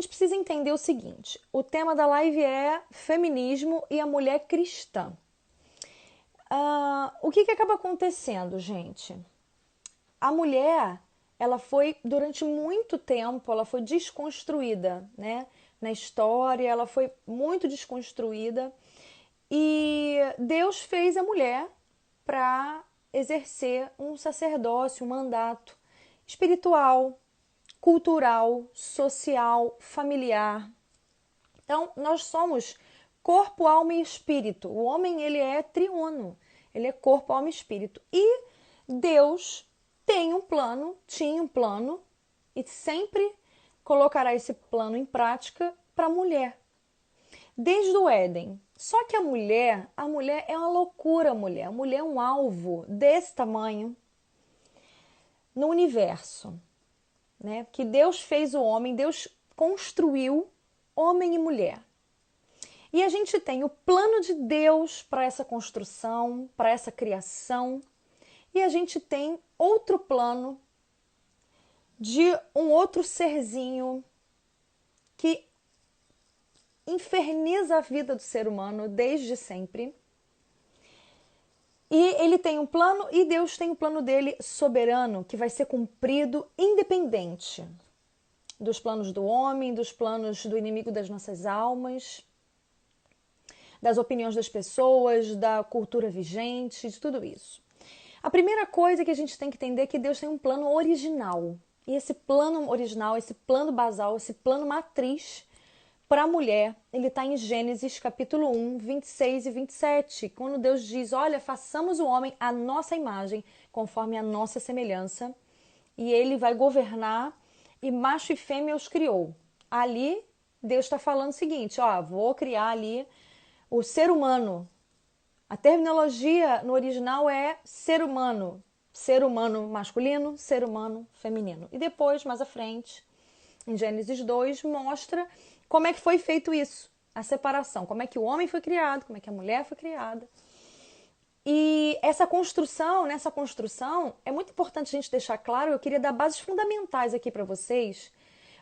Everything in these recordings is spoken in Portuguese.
A gente precisa entender o seguinte: o tema da live é feminismo e a mulher cristã. O que acaba acontecendo, gente? A mulher, ela foi, durante muito tempo, ela foi desconstruída, né? Na história, ela foi muito desconstruída. E Deus fez a mulher para exercer um sacerdócio, um mandato espiritual, cultural, social, familiar. Então, nós somos corpo, alma e espírito. O homem, ele é triuno. Ele é corpo, alma e espírito. E Deus tem um plano, tinha um plano e sempre colocará esse plano em prática para a mulher. Desde o Éden. Só que a mulher é uma loucura, a mulher é um alvo desse tamanho no universo, né? Que Deus fez o homem, Deus construiu homem e mulher. E a gente tem o plano de Deus para essa construção, para essa criação, e a gente tem outro plano de um outro serzinho que inferniza a vida do ser humano desde sempre. E ele tem um plano e Deus tem um plano dele soberano que vai ser cumprido independente dos planos do homem, dos planos do inimigo das nossas almas, das opiniões das pessoas, da cultura vigente, de tudo isso. A primeira coisa que a gente tem que entender é que Deus tem um plano original. E esse plano original, esse plano basal, esse plano matriz para a mulher, ele está em Gênesis capítulo 1, 26 e 27, quando Deus diz, olha, façamos o homem à nossa imagem, conforme a nossa semelhança, e ele vai governar, e macho e fêmea os criou. Ali, Deus está falando o seguinte, ó, vou criar ali o ser humano. A terminologia no original é ser humano masculino, ser humano feminino. E depois, mais à frente, em Gênesis 2, mostra como é que foi feito isso, a separação, como é que o homem foi criado, como é que a mulher foi criada. E nessa construção, é muito importante a gente deixar claro, eu queria dar bases fundamentais aqui para vocês,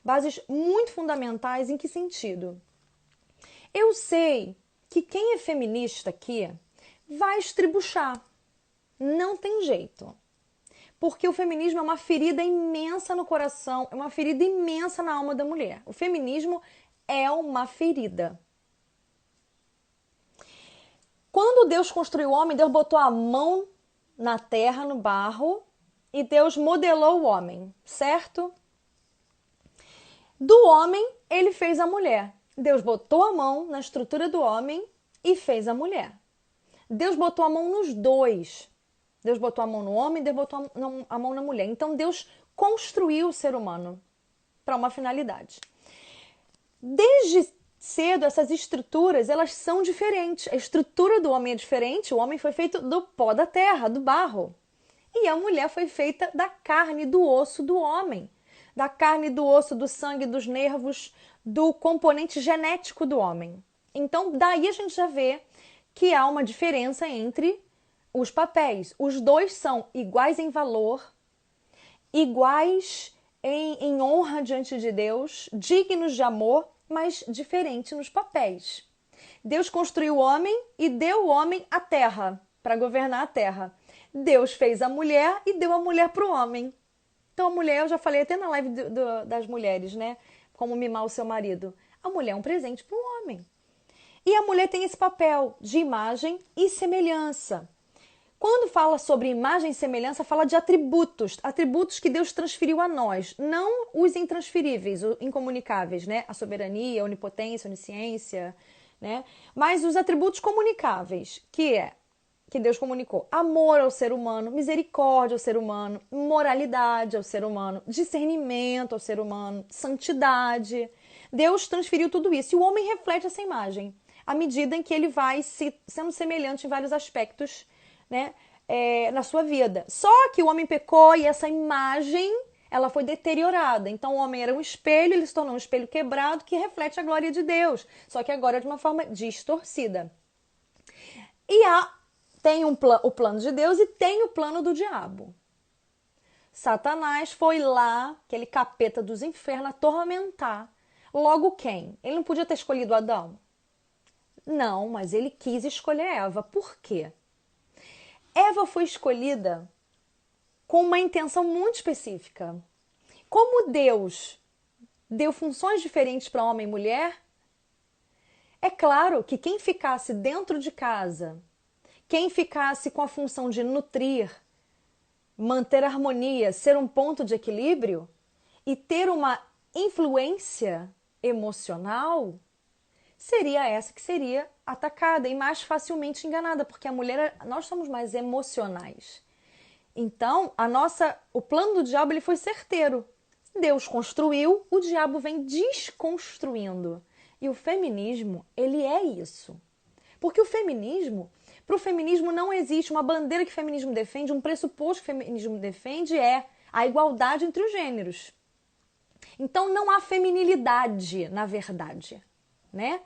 bases muito fundamentais em que sentido? Eu sei que quem é feminista aqui vai estribuchar, não tem jeito. Porque o feminismo é uma ferida imensa no coração, é uma ferida imensa na alma da mulher. O feminismo é uma ferida. Quando Deus construiu o homem, Deus botou a mão na terra, no barro, e Deus modelou o homem, certo? Do homem, ele fez a mulher. Deus botou a mão na estrutura do homem e fez a mulher. Deus botou a mão nos dois. Deus botou a mão no homem, Deus botou a mão na mulher. Então Deus construiu o ser humano para uma finalidade. Desde cedo, essas estruturas, elas são diferentes. A estrutura do homem é diferente. O homem foi feito do pó da terra, do barro. E a mulher foi feita da carne, do osso do homem. Da carne, do osso, do sangue, dos nervos, do componente genético do homem. Então, daí a gente já vê que há uma diferença entre os papéis. Os dois são iguais em valor, iguais em honra diante de Deus, dignos de amor, mas diferentes nos papéis. Deus construiu o homem e deu o homem a terra, para governar a terra. Deus fez a mulher e deu a mulher para o homem. Então a mulher, eu já falei até na live das mulheres, né? Como mimar o seu marido. A mulher é um presente para o homem. E a mulher tem esse papel de imagem e semelhança. Quando fala sobre imagem e semelhança, fala de atributos, atributos que Deus transferiu a nós, não os intransferíveis, os incomunicáveis, né? A soberania, a onipotência, a onisciência, né? Mas os atributos comunicáveis, que Deus comunicou: amor ao ser humano, misericórdia ao ser humano, moralidade ao ser humano, discernimento ao ser humano, santidade. Deus transferiu tudo isso e o homem reflete essa imagem à medida em que ele vai sendo semelhante em vários aspectos, né, na sua vida. Só que o homem pecou e essa imagem ela foi deteriorada. Então o homem era um espelho, ele se tornou um espelho quebrado que reflete a glória de Deus. Só que agora de uma forma distorcida. E tem o plano de Deus e tem o plano do diabo. Satanás foi lá, aquele capeta dos infernos, atormentar Logo quem? Ele não podia ter escolhido Adão? Não, mas ele quis escolher Eva. Por quê? Eva foi escolhida com uma intenção muito específica. Como Deus deu funções diferentes para homem e mulher, é claro que quem ficasse dentro de casa, quem ficasse com a função de nutrir, manter a harmonia, ser um ponto de equilíbrio e ter uma influência emocional, seria essa que seria atacada e mais facilmente enganada, porque a mulher, nós somos mais emocionais. Então, o plano do diabo ele foi certeiro. Deus construiu, o diabo vem desconstruindo. E o feminismo, ele é isso. Porque para o feminismo não existe uma bandeira que o feminismo defende, um pressuposto que o feminismo defende é a igualdade entre os gêneros. Então não há feminilidade, na verdade, né?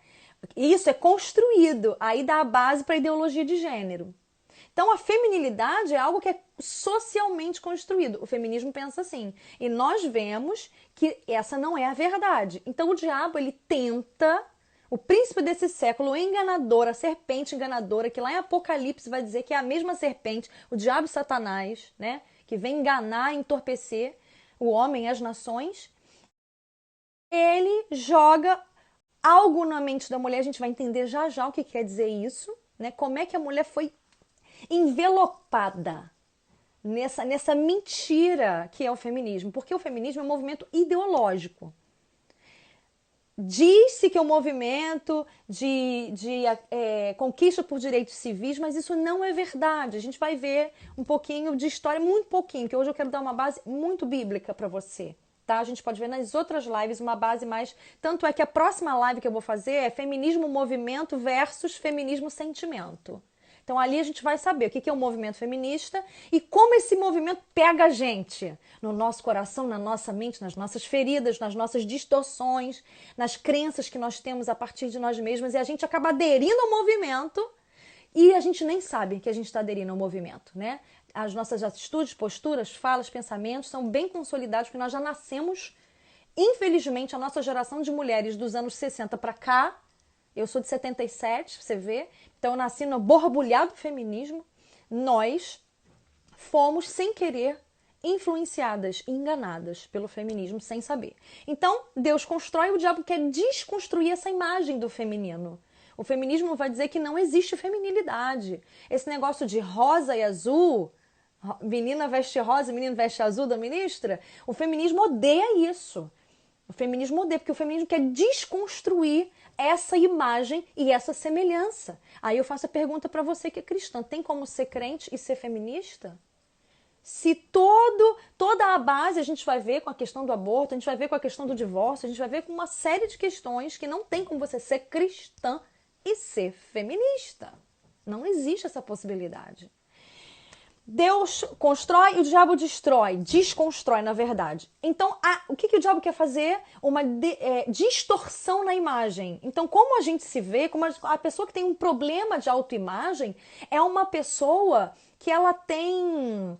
Isso é construído, aí dá a base para a ideologia de gênero. Então a feminilidade é algo que é socialmente construído. O feminismo pensa assim. E nós vemos que essa não é a verdade. Então o diabo, ele tenta, o príncipe desse século, o enganador, a serpente enganadora, que lá em Apocalipse vai dizer que é a mesma serpente, o diabo e Satanás, né? Que vem enganar, entorpecer o homem e as nações. Ele joga algo na mente da mulher, a gente vai entender já já o que quer dizer isso, né? Como é que a mulher foi envelopada nessa mentira que é o feminismo, porque o feminismo é um movimento ideológico. Diz-se que é um movimento de conquista por direitos civis, mas isso não é verdade. A gente vai ver um pouquinho de história, muito pouquinho, que hoje eu quero dar uma base muito bíblica para você. Tá? A gente pode ver nas outras lives uma base mais... Tanto é que a próxima live que eu vou fazer é feminismo movimento versus feminismo sentimento. Então ali a gente vai saber o que é um movimento feminista e como esse movimento pega a gente no nosso coração, na nossa mente, nas nossas feridas, nas nossas distorções, nas crenças que nós temos a partir de nós mesmas e a gente acaba aderindo ao movimento e a gente nem sabe que a gente está aderindo ao movimento, né? As nossas atitudes, posturas, falas, pensamentos são bem consolidados porque nós já nascemos, infelizmente, a nossa geração de mulheres dos anos 60 para cá. Eu sou de 77, você vê. Então eu nasci no borbulhado feminismo. Nós fomos, sem querer, influenciadas, enganadas pelo feminismo, sem saber. Então Deus constrói, o diabo quer desconstruir essa imagem do feminino. O feminismo vai dizer que não existe feminilidade. Esse negócio de rosa e azul, menina veste rosa, menino veste azul da ministra, o feminismo odeia isso. O feminismo odeia, porque o feminismo quer desconstruir essa imagem e essa semelhança. Aí eu faço a pergunta para você que é cristã: tem como ser crente e ser feminista? Se toda a base a gente vai ver com a questão do aborto, a gente vai ver com a questão do divórcio, a gente vai ver com uma série de questões que não tem como você ser cristã e ser feminista. Não existe essa possibilidade. Deus constrói e o diabo destrói, desconstrói, na verdade. Então, o que o diabo quer fazer? Uma distorção na imagem. Então, como a gente se vê, como a pessoa que tem um problema de autoimagem é uma pessoa que ela tem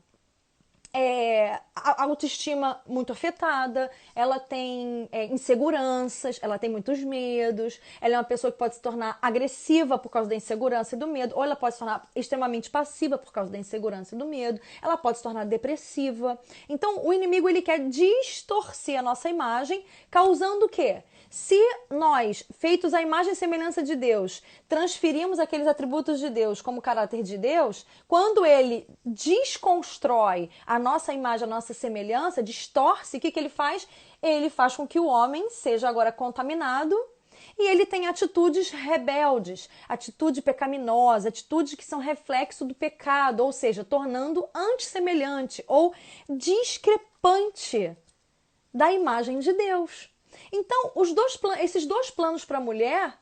a autoestima muito afetada, ela tem inseguranças, ela tem muitos medos, ela é uma pessoa que pode se tornar agressiva por causa da insegurança e do medo, ou ela pode se tornar extremamente passiva por causa da insegurança e do medo, ela pode se tornar depressiva. Então, o inimigo ele quer distorcer a nossa imagem, causando o quê? Se nós, feitos à imagem e semelhança de Deus, transferimos aqueles atributos de Deus como caráter de Deus, quando ele desconstrói a nossa imagem, a nossa semelhança, distorce, o que ele faz? Ele faz com que o homem seja agora contaminado e ele tem atitudes rebeldes, atitude pecaminosa, atitudes que são reflexo do pecado, ou seja, tornando antissemelhante ou discrepante da imagem de Deus. Então, esses dois planos para a mulher,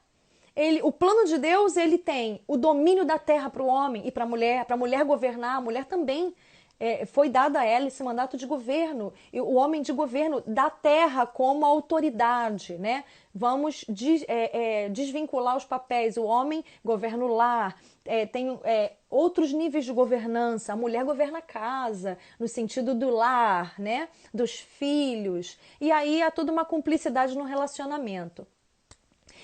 o plano de Deus ele tem o domínio da terra para o homem e para a mulher governar, a mulher também foi dado a ela esse mandato de governo, o homem de governo da terra como autoridade, né? Vamos desvincular os papéis. O homem governa o lar, tem outros níveis de governança. A mulher governa a casa, no sentido do lar, né? Dos filhos. E aí há toda uma cumplicidade no relacionamento.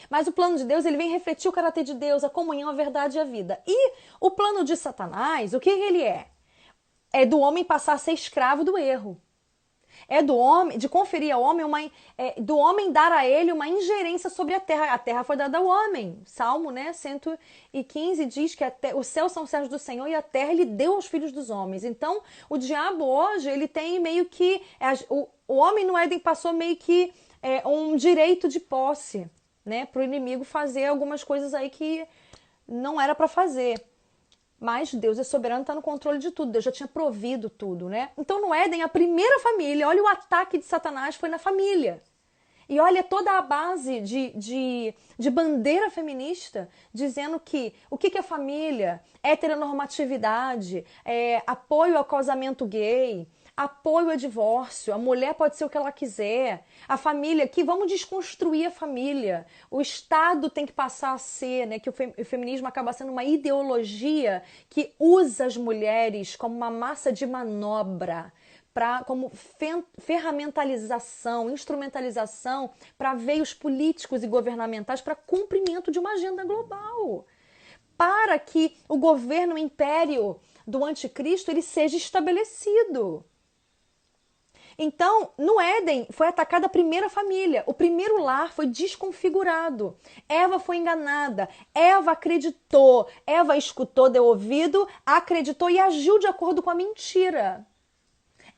Mas o plano de Deus, ele vem refletir o caráter de Deus, a comunhão, a verdade e a vida. E o plano de Satanás, o que ele é? É do homem passar a ser escravo do erro. É do homem, de conferir ao homem do homem dar a ele uma ingerência sobre a terra. A terra foi dada ao homem. Salmo, né, 115 diz que os céus são os céus do Senhor e a terra ele deu aos filhos dos homens. Então, o diabo hoje, ele tem meio que o homem no Éden passou meio que um direito de posse, né, para o inimigo fazer algumas coisas aí que não era para fazer. Mas Deus é soberano, está no controle de tudo. Deus já tinha provido tudo, né? Então no Éden, a primeira família, olha o ataque de Satanás foi na família. E olha toda a base de bandeira feminista dizendo que o que é família? Heteronormatividade, apoio ao casamento gay, apoio ao divórcio, a mulher pode ser o que ela quiser, a família, que vamos desconstruir a família, o Estado tem que passar a ser, né, que o feminismo acaba sendo uma ideologia que usa as mulheres como uma massa de manobra, como ferramentalização, instrumentalização para veios políticos e governamentais para cumprimento de uma agenda global, para que o governo, o império do anticristo, ele seja estabelecido. Então, no Éden, foi atacada a primeira família. O primeiro lar foi desconfigurado. Eva foi enganada. Eva acreditou. Eva escutou, deu ouvido, acreditou e agiu de acordo com a mentira.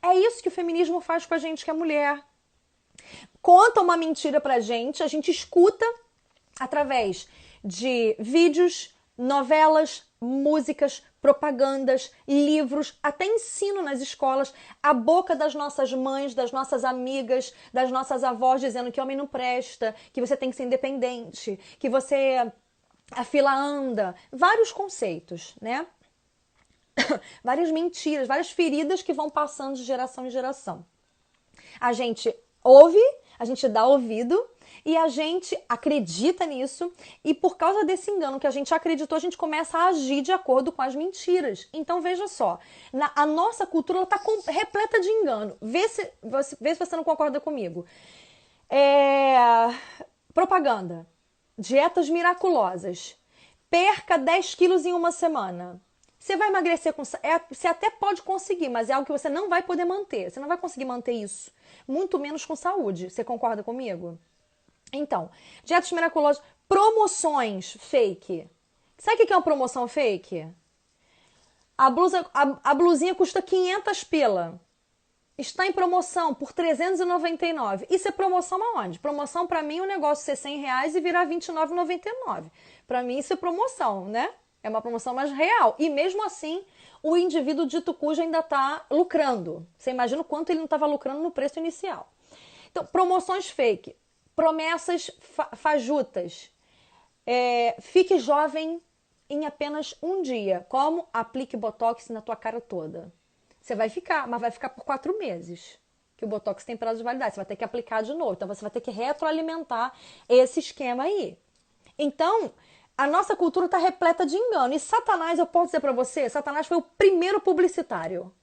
É isso que o feminismo faz com a gente, que é mulher. Conta uma mentira pra gente, a gente escuta através de vídeos, novelas, músicas, propagandas, livros, até ensino nas escolas, a boca das nossas mães, das nossas amigas, das nossas avós dizendo que homem não presta, que você tem que ser independente, que a fila anda, vários conceitos, né? Várias mentiras, várias feridas que vão passando de geração em geração. A gente ouve, a gente dá ouvido e a gente acredita nisso, e por causa desse engano que a gente acreditou, a gente começa a agir de acordo com as mentiras. Então veja só, a nossa cultura está repleta de engano. Vê se você não concorda comigo. Propaganda, dietas miraculosas, perca 10 quilos em uma semana. Você vai emagrecer você até pode conseguir, mas é algo que você não vai poder manter. Você não vai conseguir manter isso, muito menos com saúde. Você concorda comigo? Então, dietas miraculosas, promoções fake. Sabe o que é uma promoção fake? A blusinha custa 500 pila. Está em promoção por 399. Isso é promoção aonde? Promoção para mim é um negócio ser 100 reais e virar 29,99. Para mim isso é promoção, né? É uma promoção mais real. E mesmo assim, o indivíduo dito cujo ainda está lucrando. Você imagina o quanto ele não estava lucrando no preço inicial. Então, promoções fake. Promessas fajutas. Fique jovem em apenas um dia. Como? Aplique Botox na tua cara toda. Você vai ficar, mas vai ficar por 4 meses. Que o Botox tem prazo de validade. Você vai ter que aplicar de novo. Então, você vai ter que retroalimentar esse esquema aí. Então, a nossa cultura está repleta de engano. E Satanás, eu posso dizer para você, Satanás foi o primeiro publicitário.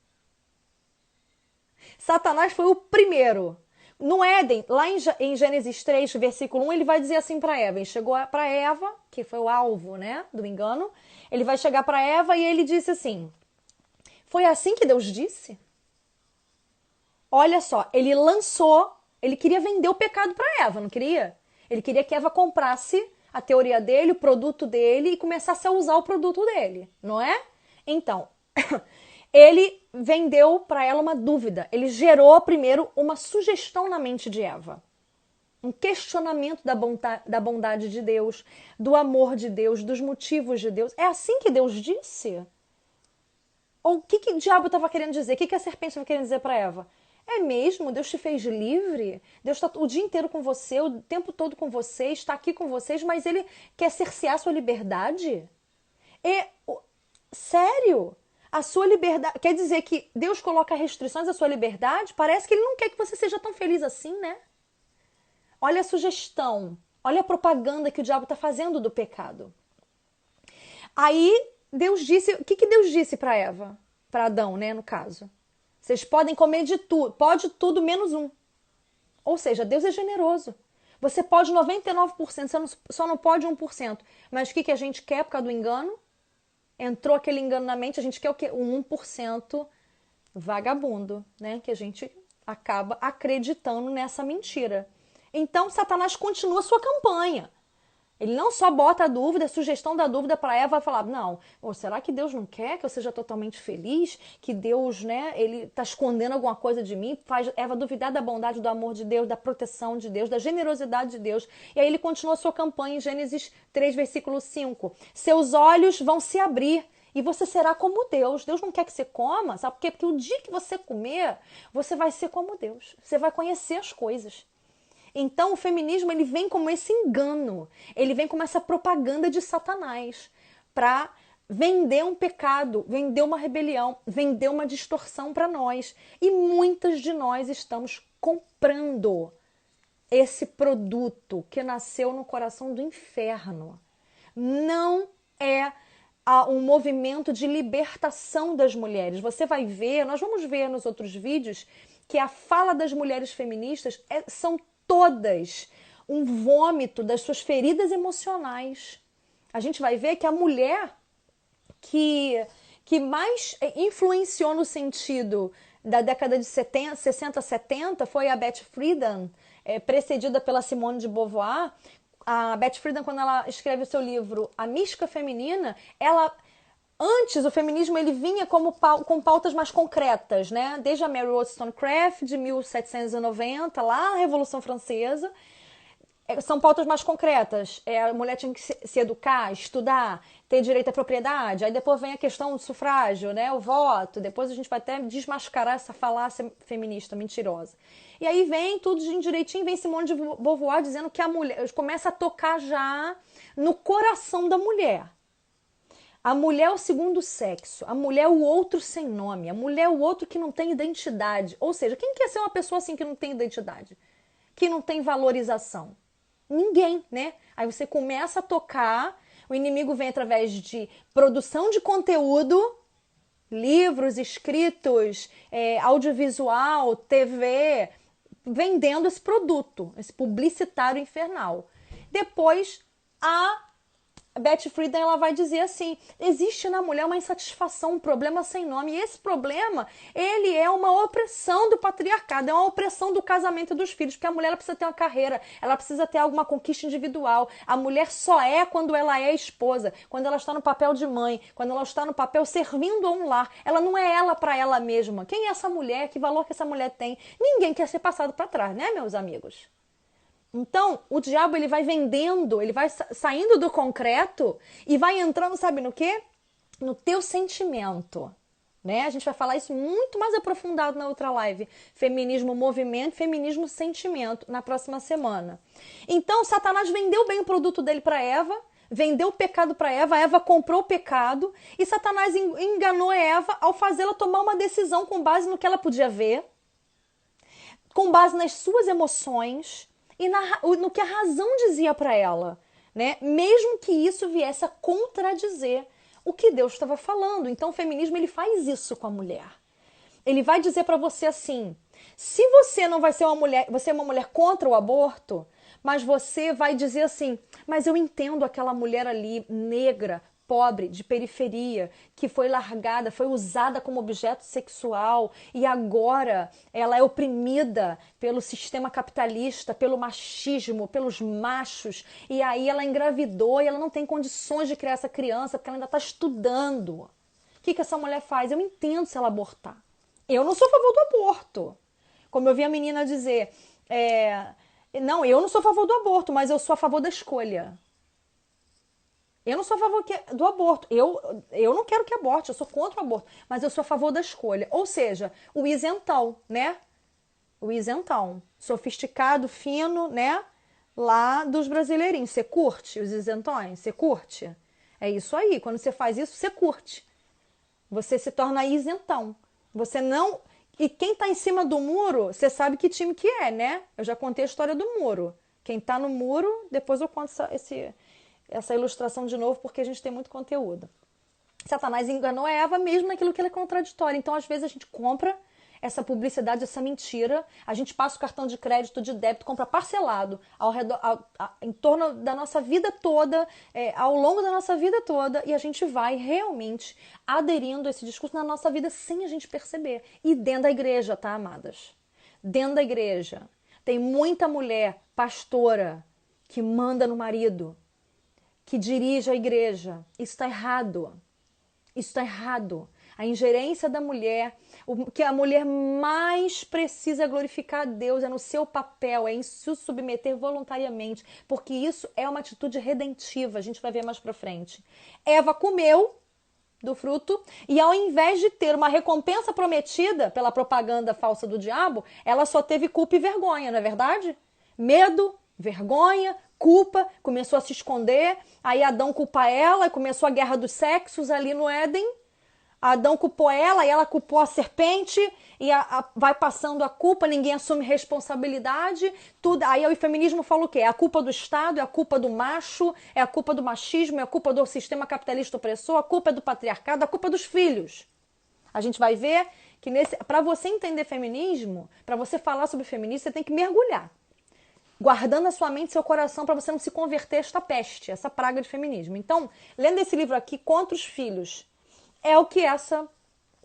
Satanás foi o primeiro. No Éden, lá em Gênesis 3, versículo 1, ele vai dizer assim para Eva. Ele chegou para Eva, que foi o alvo, né, do engano. Ele vai chegar para Eva e ele disse assim: foi assim que Deus disse? Olha só, ele queria vender o pecado para Eva, não queria? Ele queria que Eva comprasse a teoria dele, o produto dele e começasse a usar o produto dele, não é? Então, ele vendeu para ela uma dúvida. Ele gerou primeiro uma sugestão na mente de Eva. Um questionamento da bondade de Deus, do amor de Deus, dos motivos de Deus. É assim que Deus disse? Ou o que o diabo estava querendo dizer? O que a serpente estava querendo dizer para Eva? É mesmo? Deus te fez livre? Deus está o dia inteiro com você, o tempo todo com você, está aqui com vocês, mas ele quer cercear sua liberdade? Sério? a sua liberdade. Quer dizer que Deus coloca restrições à sua liberdade? Parece que Ele não quer que você seja tão feliz assim, né? Olha a sugestão, olha a propaganda que o diabo está fazendo do pecado. Aí Deus disse, o que Deus disse para Eva? Para Adão, né, no caso. Vocês podem comer de tudo, pode tudo menos um. Ou seja, Deus é generoso. Você pode 99%, você só não pode 1%. Mas o que a gente quer por causa do engano? Entrou aquele engano na mente, a gente quer o quê? O 1% vagabundo, né? Que a gente acaba acreditando nessa mentira. Então, Satanás continua a sua campanha. Ele não só bota a dúvida, a sugestão da dúvida para Eva, vai falar, não, ou será que Deus não quer que eu seja totalmente feliz? Que Deus, né, ele está escondendo alguma coisa de mim? Faz Eva duvidar da bondade, do amor de Deus, da proteção de Deus, da generosidade de Deus. E aí ele continua a sua campanha em Gênesis 3, versículo 5. Seus olhos vão se abrir e você será como Deus. Deus não quer que você coma, sabe por quê? Porque o dia que você comer, você vai ser como Deus. Você vai conhecer as coisas. Então o feminismo ele vem como esse engano, ele vem como essa propaganda de Satanás para vender um pecado, vender uma rebelião, vender uma distorção para nós. E muitas de nós estamos comprando esse produto que nasceu no coração do inferno. Não é um movimento de libertação das mulheres. Você vai ver, nós vamos ver nos outros vídeos, que a fala das mulheres feministas são todas um vômito das suas feridas emocionais. A gente vai ver que a mulher que mais influenciou no sentido da década de 60, 70 foi a Betty Friedan, precedida pela Simone de Beauvoir. A Betty Friedan, quando ela escreve o seu livro A Mística Feminina, antes, o feminismo ele vinha com pautas mais concretas, né? Desde a Mary Wollstonecraft, de 1790, lá na Revolução Francesa. São pautas mais concretas. A mulher tinha que se educar, estudar, ter direito à propriedade. Aí depois vem a questão do sufrágio, né? O voto. Depois a gente vai até desmascarar essa falácia feminista mentirosa. E aí vem tudo direitinho, vem Simone de Beauvoir dizendo que a mulher começa a tocar já no coração da mulher. A mulher é o segundo sexo, a mulher é o outro sem nome, a mulher é o outro que não tem identidade. Ou seja, quem quer ser uma pessoa assim que não tem identidade? Que não tem valorização? Ninguém, né? Aí você começa a tocar, o inimigo vem através de produção de conteúdo, livros, escritos, audiovisual, TV, vendendo esse produto, esse publicitário infernal. Depois, a Betty Friedan ela vai dizer assim, existe na mulher uma insatisfação, um problema sem nome, e esse problema, ele é uma opressão do patriarcado, é uma opressão do casamento e dos filhos, porque a mulher ela precisa ter uma carreira, ela precisa ter alguma conquista individual, a mulher só é quando ela é esposa, quando ela está no papel de mãe, quando ela está no papel servindo a um lar, ela não é ela para ela mesma. Quem é essa mulher? Que valor que essa mulher tem? Ninguém quer ser passado para trás, né, meus amigos? Então, o diabo ele vai vendendo, ele vai saindo do concreto e vai entrando, sabe no quê? No teu sentimento, né? A gente vai falar isso muito mais aprofundado na outra live. Feminismo movimento, feminismo sentimento, na próxima semana. Então, Satanás vendeu bem o produto dele para Eva, vendeu o pecado para Eva, a Eva comprou o pecado e Satanás enganou Eva ao fazê-la tomar uma decisão com base no que ela podia ver, com base nas suas emoções, e no que a razão dizia para ela, né? Mesmo que isso viesse a contradizer o que Deus estava falando. Então o feminismo ele faz isso com a mulher. Ele vai dizer para você assim, se você não vai ser uma mulher, você é uma mulher contra o aborto, mas você vai dizer assim, mas eu entendo aquela mulher ali negra, pobre, de periferia, que foi largada, foi usada como objeto sexual e agora ela é oprimida pelo sistema capitalista, pelo machismo, pelos machos, e aí ela engravidou e ela não tem condições de criar essa criança porque ela ainda está estudando. O que essa mulher faz? Eu entendo se ela abortar. Eu não sou a favor do aborto. Como eu vi a menina dizer, não, eu não sou a favor do aborto, mas eu sou a favor da escolha. Eu não sou a favor do aborto. Eu não quero que aborte, eu sou contra o aborto. Mas eu sou a favor da escolha. Ou seja, o isentão, né? O isentão. Sofisticado, fino, né? Lá dos brasileirinhos. Você curte os isentões? Você curte? É isso aí. Quando você faz isso, você curte. Você se torna isentão. Você não... E quem está em cima do muro, você sabe que time que é, né? Eu já contei a história do muro. Quem está no muro, depois eu conto essa ilustração de novo, porque a gente tem muito conteúdo. Satanás enganou Eva mesmo naquilo que ele é contraditório. Então, às vezes, a gente compra essa publicidade, essa mentira, a gente passa o cartão de crédito, de débito, compra parcelado ao redor, em torno da nossa vida toda, ao longo da nossa vida toda, e a gente vai realmente aderindo a esse discurso na nossa vida sem a gente perceber. E dentro da igreja, tá, amadas? Dentro da igreja. Tem muita mulher pastora que manda no marido, que dirige a igreja. Isso está errado. Isso está errado. A ingerência da mulher, o que a mulher mais precisa é glorificar a Deus, é no seu papel, é em se submeter voluntariamente, porque isso é uma atitude redentiva, a gente vai ver mais pra frente. Eva comeu do fruto e ao invés de ter uma recompensa prometida pela propaganda falsa do diabo, ela só teve culpa e vergonha, não é verdade? Medo, vergonha, culpa, começou a se esconder, aí Adão culpa ela, começou a guerra dos sexos ali no Éden. Adão culpou ela e ela culpou a serpente e vai passando a culpa, ninguém assume responsabilidade, tudo. Aí o feminismo fala o quê? É a culpa do Estado, é a culpa do macho, é a culpa do machismo, é a culpa do sistema capitalista opressor, a culpa é do patriarcado, a culpa é dos filhos. A gente vai ver que para você entender feminismo, para você falar sobre feminismo, você tem que mergulhar, guardando a sua mente e seu coração para você não se converter a esta peste, essa praga de feminismo. Então, lendo esse livro aqui, Contra os Filhos, é o que essa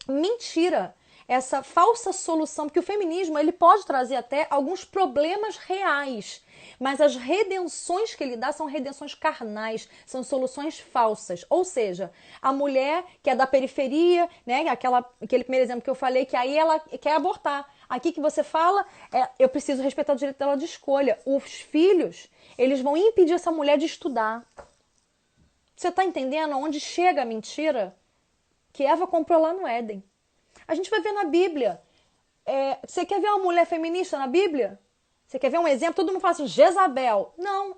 mentira, essa falsa solução, porque o feminismo ele pode trazer até alguns problemas reais, mas as redenções que ele dá são redenções carnais, são soluções falsas. Ou seja, a mulher que é da periferia, né, aquele primeiro exemplo que eu falei, que aí ela quer abortar. Aqui que você fala, eu preciso respeitar o direito dela de escolha. Os filhos, eles vão impedir essa mulher de estudar. Você está entendendo onde chega a mentira? Que Eva comprou lá no Éden. A gente vai ver na Bíblia. Você quer ver uma mulher feminista na Bíblia? Você quer ver um exemplo? Todo mundo fala assim, Jezabel. Não,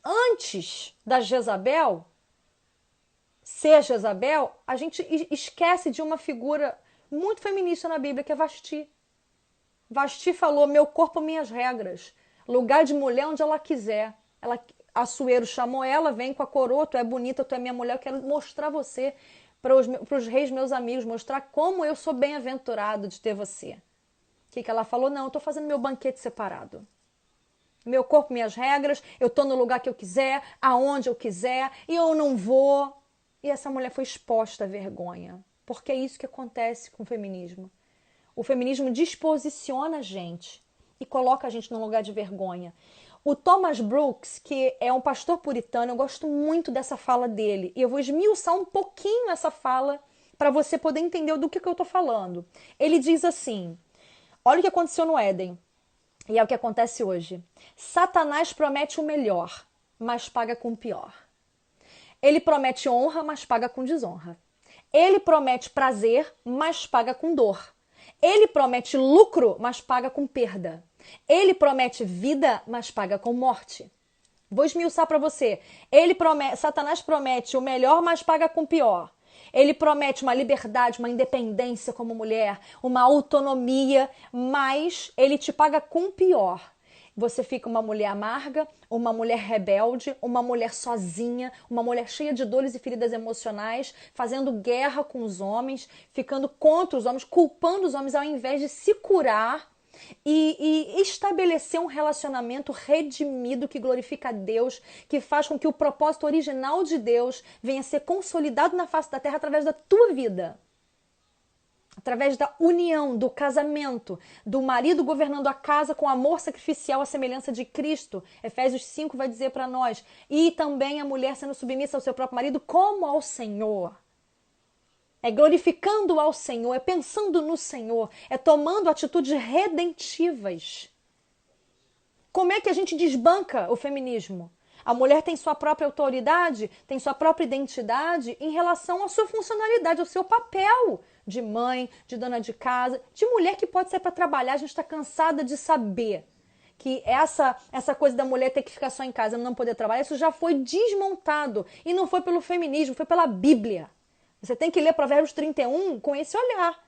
antes da Jezabel ser Jezabel, a gente esquece de uma figura muito feminista na Bíblia, que é Vasti. Vasti falou, meu corpo, minhas regras. Lugar de mulher onde ela quiser. Assuero chamou ela, vem com a coroa, tu é bonita, tu é minha mulher, eu quero mostrar você para os reis meus amigos, mostrar como eu sou bem-aventurado de ter você. O que ela falou? Não, eu estou fazendo meu banquete separado. Meu corpo, minhas regras, eu estou no lugar que eu quiser, aonde eu quiser, e eu não vou. E essa mulher foi exposta à vergonha, porque é isso que acontece com o feminismo. O feminismo disposiciona a gente e coloca a gente num lugar de vergonha. O Thomas Brooks, que é um pastor puritano, eu gosto muito dessa fala dele. E eu vou esmiuçar um pouquinho essa fala para você poder entender do que eu estou falando. Ele diz assim, olha o que aconteceu no Éden. E é o que acontece hoje. Satanás promete o melhor, mas paga com o pior. Ele promete honra, mas paga com desonra. Ele promete prazer, mas paga com dor. Ele promete lucro, mas paga com perda. Ele promete vida, mas paga com morte. Vou esmiuçar para você. Satanás promete o melhor, mas paga com o pior. Ele promete uma liberdade, uma independência como mulher, uma autonomia, mas ele te paga com o pior. Você fica uma mulher amarga, uma mulher rebelde, uma mulher sozinha, uma mulher cheia de dores e feridas emocionais, fazendo guerra com os homens, ficando contra os homens, culpando os homens ao invés de se curar e estabelecer um relacionamento redimido que glorifica a Deus, que faz com que o propósito original de Deus venha a ser consolidado na face da terra através da tua vida. Através da união, do casamento, do marido governando a casa com amor sacrificial à semelhança de Cristo. Efésios 5 vai dizer para nós. E também a mulher sendo submissa ao seu próprio marido como ao Senhor. É glorificando ao Senhor, é pensando no Senhor, é tomando atitudes redentivas. Como é que a gente desbanca o feminismo? A mulher tem sua própria autoridade, tem sua própria identidade em relação à sua funcionalidade, ao seu papel de mãe, de dona de casa, de mulher que pode sair para trabalhar. A gente está cansada de saber que essa coisa da mulher ter que ficar só em casa, não poder trabalhar, isso já foi desmontado. E não foi pelo feminismo, foi pela Bíblia. Você tem que ler Provérbios 31 com esse olhar.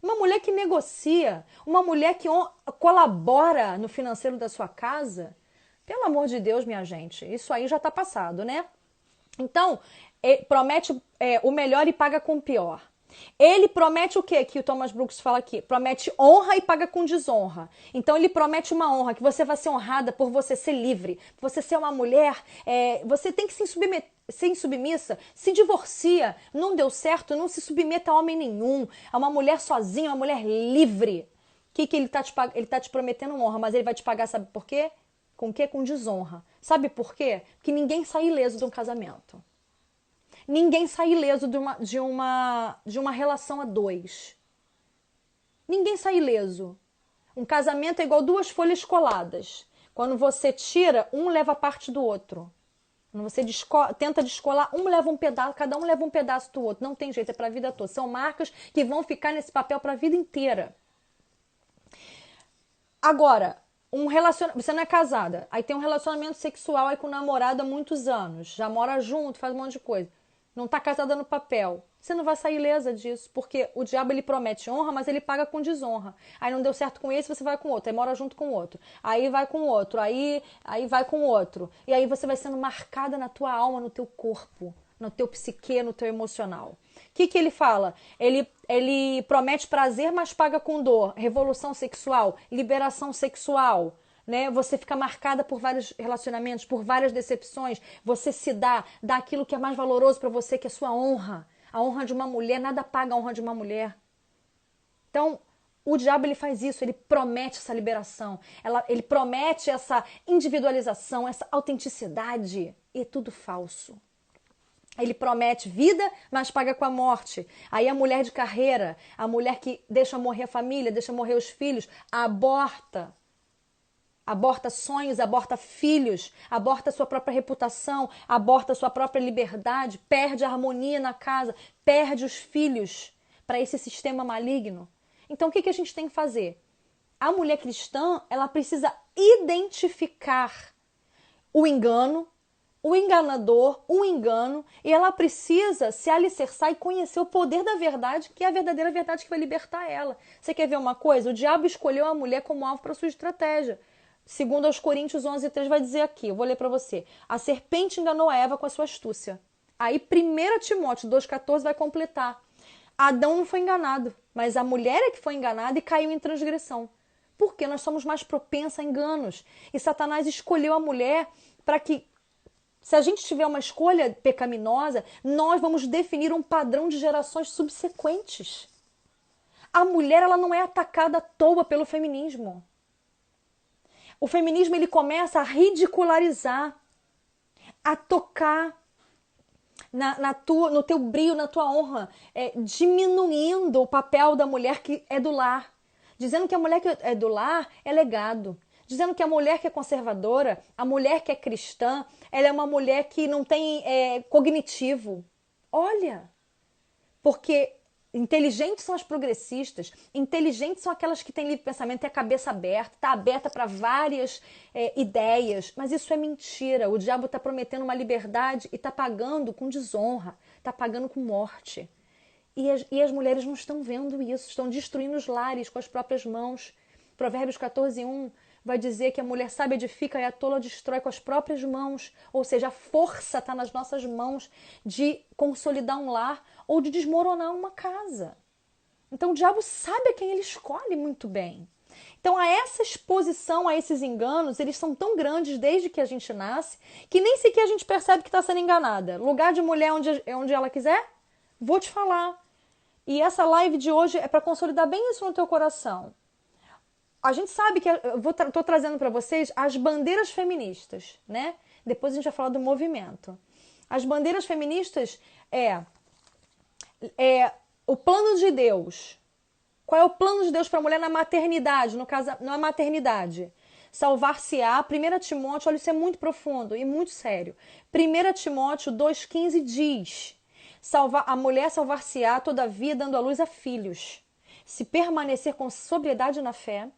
Uma mulher que negocia, uma mulher que colabora no financeiro da sua casa, pelo amor de Deus, minha gente, isso aí já está passado, né? Então, promete o melhor e paga com o pior. Ele promete o quê? Que o Thomas Brooks fala aqui. Promete honra e paga com desonra. Então ele promete uma honra, que você vai ser honrada por você ser livre, por você ser uma mulher. Você tem que se submeter, ser insubmissa, se divorcia, não deu certo, não se submeta a homem nenhum, a uma mulher sozinha, uma mulher livre. O que ele está ele tá te prometendo honra, mas ele vai te pagar, sabe por quê? Com o quê? Com desonra. Sabe por quê? Porque ninguém sai ileso de um casamento. Ninguém sai ileso de uma relação a dois. Ninguém sai ileso. Um casamento é igual duas folhas coladas. Quando você tira, um leva parte do outro. Quando você tenta descolar, um leva um pedaço, cada um leva um pedaço do outro. Não tem jeito, é para a vida toda. São marcas que vão ficar nesse papel para a vida inteira. Agora, você não é casada, aí tem um relacionamento sexual aí com o namorado há muitos anos, já mora junto, faz um monte de coisa. Não está casada no papel. Você não vai sair ilesa disso, porque o diabo ele promete honra, mas ele paga com desonra. Aí não deu certo com esse, você vai com outro, aí mora junto com outro. Aí vai com outro, aí vai com outro. E aí você vai sendo marcada na tua alma, no teu corpo, no teu psique, no teu emocional. O que ele fala? Ele promete prazer, mas paga com dor. Revolução sexual, liberação sexual. Né? Você fica marcada por vários relacionamentos, por várias decepções. Você se dá aquilo que é mais valoroso para você, que é a sua honra. A honra de uma mulher, nada paga a honra de uma mulher. Então, o diabo ele faz isso, ele promete essa liberação, ele promete essa individualização, essa autenticidade. E é tudo falso. Ele promete vida, mas paga com a morte. Aí a mulher de carreira, a mulher que deixa morrer a família, deixa morrer os filhos, aborta. Aborta sonhos, aborta filhos, aborta sua própria reputação, aborta sua própria liberdade, perde a harmonia na casa, perde os filhos para esse sistema maligno. Então o que a gente tem que fazer? A mulher cristã, ela precisa identificar o engano, o enganador, o engano, e ela precisa se alicerçar e conhecer o poder da verdade, que é a verdadeira verdade que vai libertar ela. Você quer ver uma coisa? O diabo escolheu a mulher como alvo para sua estratégia. Segundo aos Coríntios 11:3 vai dizer aqui, eu vou ler para você. A serpente enganou a Eva com a sua astúcia. Aí 1 Timóteo 2,14 vai completar. Adão não foi enganado, mas a mulher é que foi enganada e caiu em transgressão. Porque nós somos mais propensas a enganos. E Satanás escolheu a mulher para que, se a gente tiver uma escolha pecaminosa, nós vamos definir um padrão de gerações subsequentes. A mulher ela não é atacada à toa pelo feminismo. O feminismo ele começa a ridicularizar, a tocar no teu brilho, na tua honra, diminuindo o papel da mulher que é do lar, dizendo que a mulher que é do lar é legado, dizendo que a mulher que é conservadora, a mulher que é cristã, ela é uma mulher que não tem cognitivo. Olha, porque inteligentes são as progressistas, inteligentes são aquelas que têm livre pensamento, têm a cabeça aberta, está aberta para várias ideias, mas isso é mentira. O diabo está prometendo uma liberdade e está pagando com desonra, está pagando com morte. E as mulheres não estão vendo isso, estão destruindo os lares com as próprias mãos. Provérbios 14:1 vai dizer que a mulher sábia edifica e a tola destrói com as próprias mãos. Ou seja, a força está nas nossas mãos de consolidar um lar ou de desmoronar uma casa. Então o diabo sabe a quem ele escolhe muito bem. Então a essa exposição a esses enganos, eles são tão grandes desde que a gente nasce, que nem sequer a gente percebe que está sendo enganada. Lugar de mulher onde ela quiser? Vou te falar. E essa live de hoje é para consolidar bem isso no teu coração. A gente sabe que estou trazendo para vocês as bandeiras feministas, né? Depois a gente vai falar do movimento. As bandeiras feministas é o plano de Deus. Qual é o plano de Deus para a mulher na maternidade, no caso, na maternidade? Salvar-se-á. 1 Timóteo, olha, isso é muito profundo e muito sério. 1 Timóteo 2,15 diz: a mulher salvar-se-á, todavia, dando à luz a filhos, se permanecer com sobriedade na fé,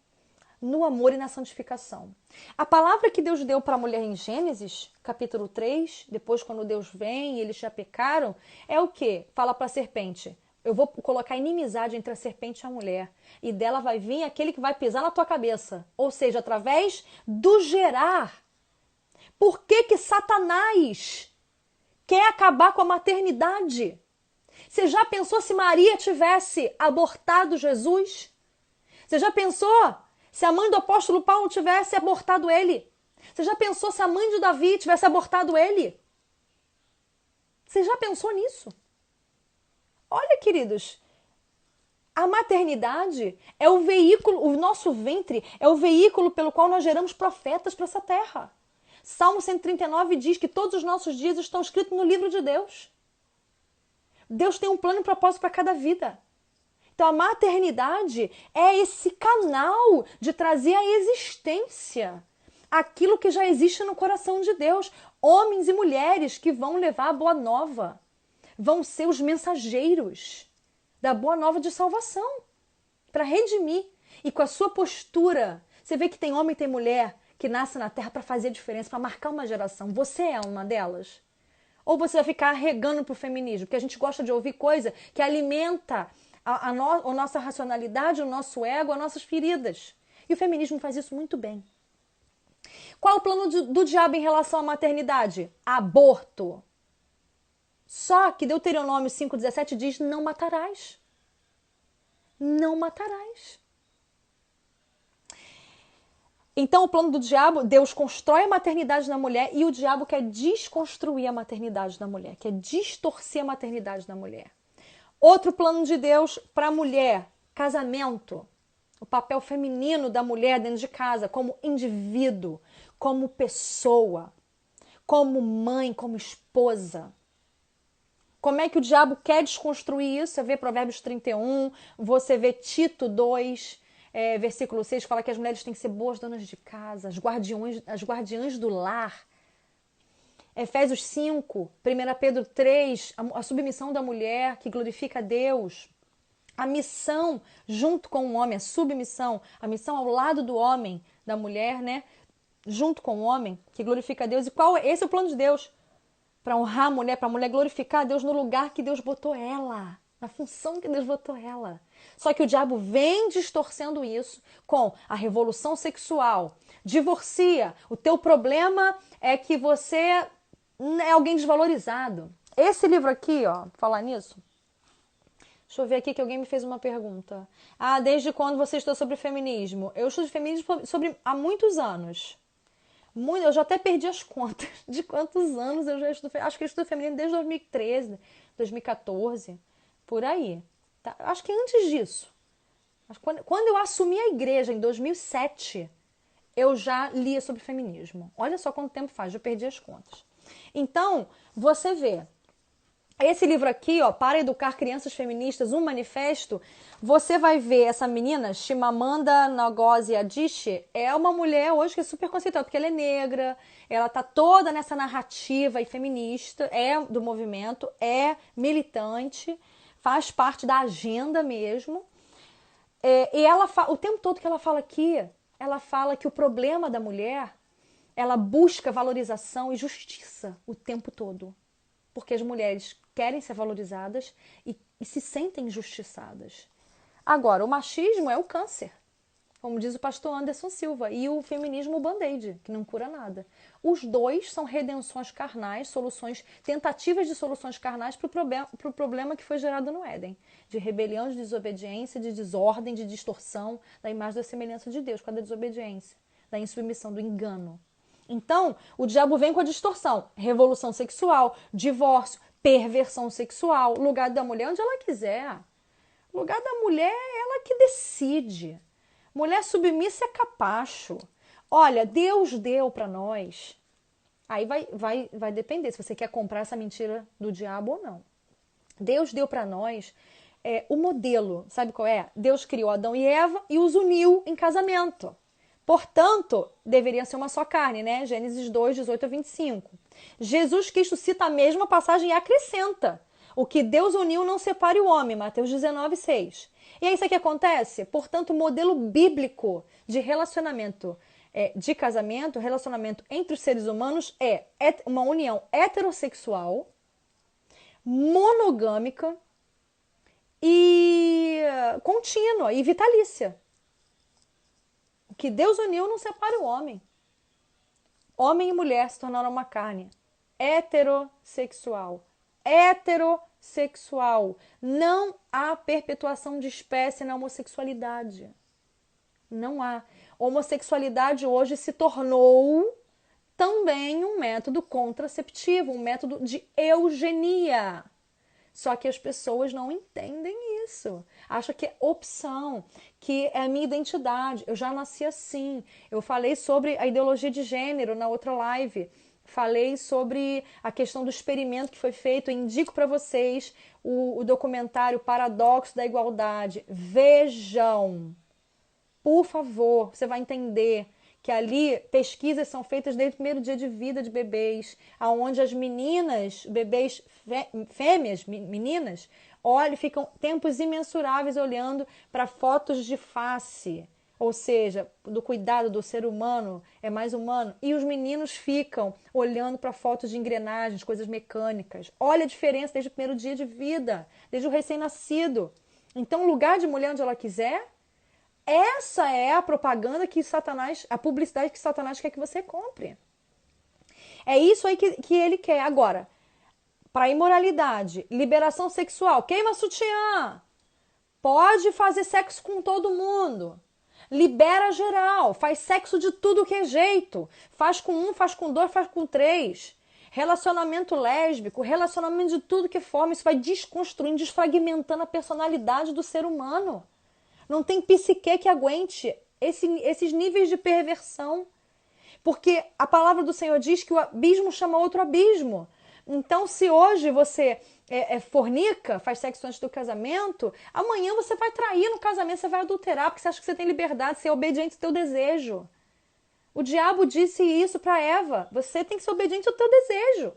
no amor e na santificação. A palavra que Deus deu para a mulher em Gênesis, capítulo 3, depois quando Deus vem e eles já pecaram, é o quê? Fala para a serpente: eu vou colocar inimizade entre a serpente e a mulher, e dela vai vir aquele que vai pisar na tua cabeça. Ou seja, através do gerar. Por que que Satanás quer acabar com a maternidade? Você já pensou se Maria tivesse abortado Jesus? Você já pensou se a mãe do apóstolo Paulo tivesse abortado ele? Você já pensou se a mãe de Davi tivesse abortado ele? Você já pensou nisso? Olha, queridos, a maternidade é o veículo, o nosso ventre é o veículo pelo qual nós geramos profetas para essa terra. Salmo 139 diz que todos os nossos dias estão escritos no livro de Deus. Deus tem um plano e propósito para cada vida. Então a maternidade é esse canal de trazer à existência aquilo que já existe no coração de Deus. Homens e mulheres que vão levar a boa nova. Vão ser os mensageiros da boa nova de salvação. Para redimir. E com a sua postura. Você vê que tem homem e tem mulher que nasce na terra para fazer diferença, para marcar uma geração. Você é uma delas? Ou você vai ficar regando pro feminismo? Porque a gente gosta de ouvir coisa que alimenta a nossa racionalidade, o nosso ego, as nossas feridas. E o feminismo faz isso muito bem. Qual é o plano do diabo em relação à maternidade? Aborto. Só que Deuteronômio 5,17 diz: não matarás. Não matarás. Então o plano do diabo, Deus constrói a maternidade na mulher e o diabo quer desconstruir a maternidade da mulher, quer distorcer a maternidade da mulher. Outro plano de Deus para a mulher, casamento. O papel feminino da mulher dentro de casa, como indivíduo, como pessoa, como mãe, como esposa. Como é que o diabo quer desconstruir isso? Você vê Provérbios 31, você vê Tito 2, versículo 6, fala que as mulheres têm que ser boas donas de casa, as guardiãs do lar. Efésios 5, 1 Pedro 3, a submissão da mulher que glorifica a Deus. A missão junto com o homem, a submissão, a missão ao lado do homem, da mulher, né? Junto com o homem, que glorifica a Deus. E esse é o plano de Deus. Para honrar a mulher, para a mulher glorificar a Deus no lugar que Deus botou ela. Na função que Deus botou ela. Só que o diabo vem distorcendo isso com a revolução sexual. Divorcia. O teu problema é que você é alguém desvalorizado. Esse livro aqui, ó, falar nisso. Deixa eu ver aqui que alguém me fez uma pergunta. Desde quando você estuda sobre feminismo? Eu estudo feminismo há muitos anos. Eu já até perdi as contas de quantos anos eu já estudo. Acho que eu estudo feminismo desde 2013, 2014, por aí. Tá? Acho que antes disso. Quando eu assumi a igreja, em 2007, eu já lia sobre feminismo. Olha só quanto tempo faz, já perdi as contas. Então, você vê. Esse livro aqui, ó, Para Educar Crianças Feministas, um manifesto, você vai ver essa menina, Chimamanda Ngozi Adichie, é uma mulher hoje que é super conceituada, porque ela é negra, ela tá toda nessa narrativa e feminista, é do movimento, é militante, faz parte da agenda mesmo. E ela o tempo todo que ela fala aqui, ela fala que o problema da mulher, ela busca valorização e justiça o tempo todo. Porque as mulheres querem ser valorizadas e se sentem injustiçadas. Agora, o machismo é o câncer, como diz o pastor Anderson Silva, e o feminismo o band-aid, que não cura nada. Os dois são redenções carnais, tentativas de soluções carnais para o problema que foi gerado no Éden, de rebelião, de desobediência, de desordem, de distorção da imagem da semelhança de Deus, com a desobediência, da insubmissão, do engano. Então, o diabo vem com a distorção, revolução sexual, divórcio, perversão sexual, lugar da mulher onde ela quiser. O lugar da mulher é ela que decide. Mulher submissa é capacho. Olha, Deus deu para nós. Aí vai depender se você quer comprar essa mentira do diabo ou não. Deus deu para nós o modelo. Sabe qual é? Deus criou Adão e Eva e os uniu em casamento. Portanto, deveria ser uma só carne, né? Gênesis 2, 18 a 25. Jesus Cristo cita a mesma passagem e acrescenta: o que Deus uniu não separe o homem, Mateus 19, 6. E é isso que acontece. Portanto, o modelo bíblico de relacionamento, de casamento, relacionamento entre os seres humanos é uma união heterossexual, monogâmica e contínua e vitalícia. O que Deus uniu não separa o homem. Homem e mulher se tornaram uma carne. Heterossexual. Heterossexual. Não há perpetuação de espécie na homossexualidade. Não há. Homossexualidade hoje se tornou também um método contraceptivo, um método de eugenia. Só que as pessoas não entendem isso. Acham que é opção, que é a minha identidade. Eu já nasci assim. Eu falei sobre a ideologia de gênero na outra live. Falei sobre a questão do experimento que foi feito. Eu indico para vocês o documentário Paradoxo da Igualdade. Vejam. Por favor, você vai entender que ali pesquisas são feitas desde o primeiro dia de vida de bebês, aonde as meninas, bebês fêmeas, meninas, olham, ficam tempos imensuráveis olhando para fotos de face, ou seja, do cuidado do ser humano, é mais humano, e os meninos ficam olhando para fotos de engrenagens, coisas mecânicas. Olha a diferença desde o primeiro dia de vida, desde o recém-nascido. Então, o lugar de mulher onde ela quiser. Essa é a propaganda que Satanás, a publicidade que Satanás quer que você compre. É isso aí que ele quer. Agora, para imoralidade, liberação sexual, queima sutiã, pode fazer sexo com todo mundo, libera geral, faz sexo de tudo que é jeito, faz com um, faz com dois, faz com três. Relacionamento lésbico, relacionamento de tudo que é forma, isso vai desconstruindo, desfragmentando a personalidade do ser humano. Não tem psique que aguente esses níveis de perversão. Porque a palavra do Senhor diz que o abismo chama outro abismo. Então, se hoje você fornica, faz sexo antes do casamento, amanhã você vai trair no casamento, você vai adulterar, porque você acha que você tem liberdade, você é obediente ao teu desejo. O diabo disse isso para Eva. Você tem que ser obediente ao teu desejo.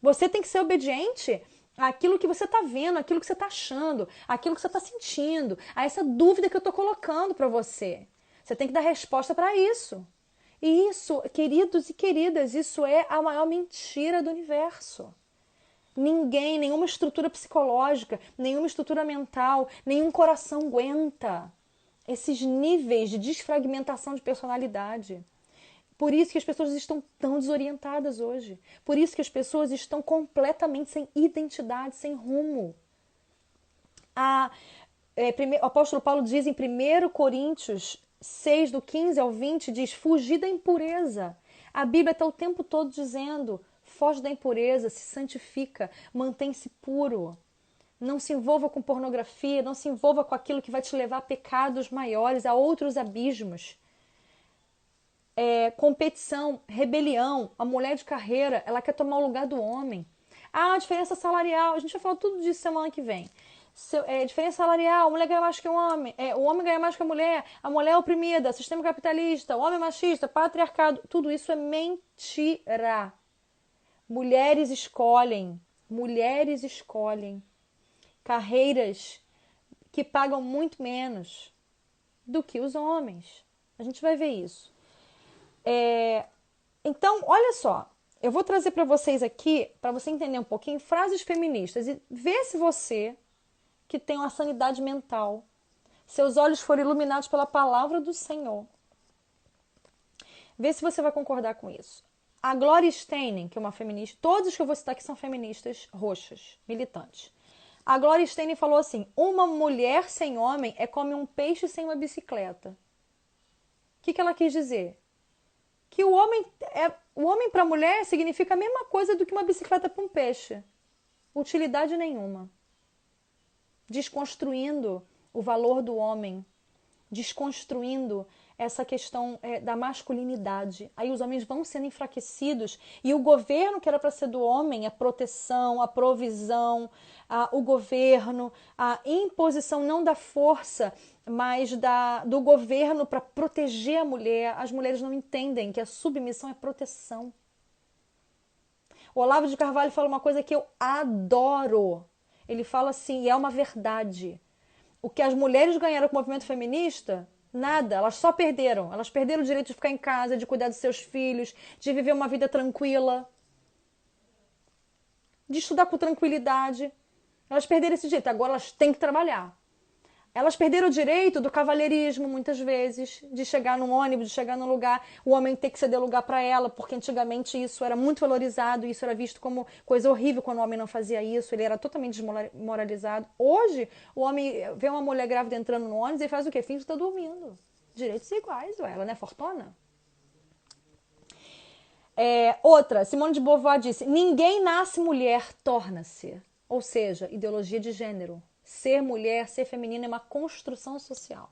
Você tem que ser obediente àquilo que você está vendo, àquilo que você está achando, àquilo que você está sentindo, a essa dúvida que eu estou colocando para você. Você tem que dar resposta para isso. E isso, queridos e queridas, isso é a maior mentira do universo. Ninguém, nenhuma estrutura psicológica, nenhuma estrutura mental, nenhum coração aguenta esses níveis de desfragmentação de personalidade. Por isso que as pessoas estão tão desorientadas hoje. Por isso que as pessoas estão completamente sem identidade, sem rumo. O apóstolo Paulo diz em 1 Coríntios 6, do 15 ao 20, diz, fugir da impureza. A Bíblia está o tempo todo dizendo, foge da impureza, se santifica, mantém-se puro. Não se envolva com pornografia, não se envolva com aquilo que vai te levar a pecados maiores, a outros abismos. Competição, rebelião, a mulher de carreira, ela quer tomar o lugar do homem. A diferença salarial, a gente vai falar tudo disso semana que vem. Diferença salarial, a mulher ganha mais que o homem ganha mais que a mulher é oprimida, sistema capitalista, o homem é machista, patriarcado, tudo isso é mentira. Mulheres escolhem carreiras que pagam muito menos do que os homens. A gente vai ver isso. Então, olha só, eu vou trazer para vocês aqui, para você entender um pouquinho, frases feministas e ver se você, que tem uma sanidade mental, seus olhos foram iluminados pela palavra do Senhor. Vê se você vai concordar com isso. A Gloria Steinem, que é uma feminista, todos que eu vou citar aqui são feministas roxas, militantes. A Gloria Steinem falou assim, uma mulher sem homem é como um peixe sem uma bicicleta. O que ela quis dizer? Que o homem para a mulher significa a mesma coisa do que uma bicicleta para um peixe. Utilidade nenhuma. Desconstruindo o valor do homem, desconstruindo essa questão da masculinidade. Aí os homens vão sendo enfraquecidos e o governo que era para ser do homem, a proteção, a provisão, o governo, a imposição não da força, mas do governo para proteger a mulher. As mulheres não entendem que a submissão é proteção. O Olavo de Carvalho fala uma coisa que eu adoro. Ele fala assim, e é uma verdade. O que as mulheres ganharam com o movimento feminista? Nada, elas só perderam. Elas perderam o direito de ficar em casa, de cuidar dos seus filhos, de viver uma vida tranquila, de estudar com tranquilidade. Elas perderam esse direito, agora elas têm que trabalhar. Elas perderam o direito do cavalheirismo, muitas vezes, de chegar num ônibus, de chegar num lugar, o homem ter que ceder lugar para ela, porque antigamente isso era muito valorizado, isso era visto como coisa horrível quando o homem não fazia isso, ele era totalmente desmoralizado. Hoje, o homem vê uma mulher grávida entrando no ônibus e faz o quê? Finge que está dormindo. Direitos iguais, ué, ela não é fortuna? Outra, Simone de Beauvoir disse, ninguém nasce mulher, torna-se. Ou seja, ideologia de gênero. Ser mulher, ser feminina é uma construção social.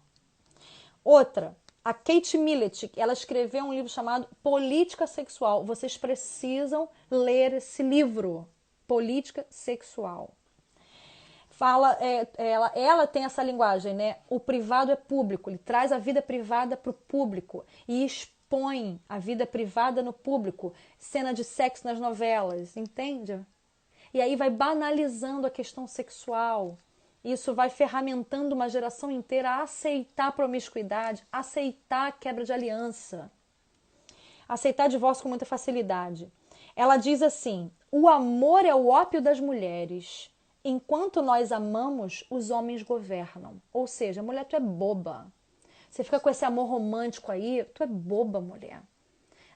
Outra, a Kate Millett, ela escreveu um livro chamado Política Sexual. Vocês precisam ler esse livro, Política Sexual. Ela tem essa linguagem, né? O privado é público, ele traz a vida privada para o público e expõe a vida privada no público, cena de sexo nas novelas, entende? E aí vai banalizando a questão sexual. Isso vai ferramentando uma geração inteira a aceitar a promiscuidade, aceitar a quebra de aliança, aceitar divórcio com muita facilidade. Ela diz assim, o amor é o ópio das mulheres. Enquanto nós amamos, os homens governam. Ou seja, mulher, tu é boba. Você fica com esse amor romântico aí, tu é boba, mulher.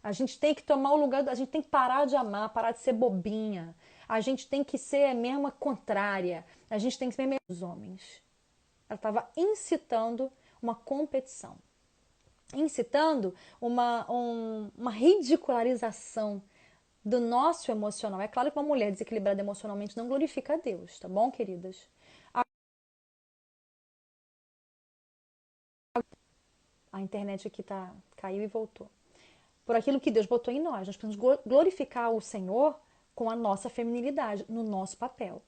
A gente tem que tomar o lugar, a gente tem que parar de amar, parar de ser bobinha. A gente tem que ser mesmo a contrária. A gente tem que ser mesmo os homens. Ela estava incitando uma competição. Incitando uma ridicularização do nosso emocional. É claro que uma mulher desequilibrada emocionalmente não glorifica a Deus, tá bom, queridas? A internet aqui caiu e voltou. Por aquilo que Deus botou em nós. Nós precisamos glorificar o Senhor com a nossa feminilidade, no nosso papel.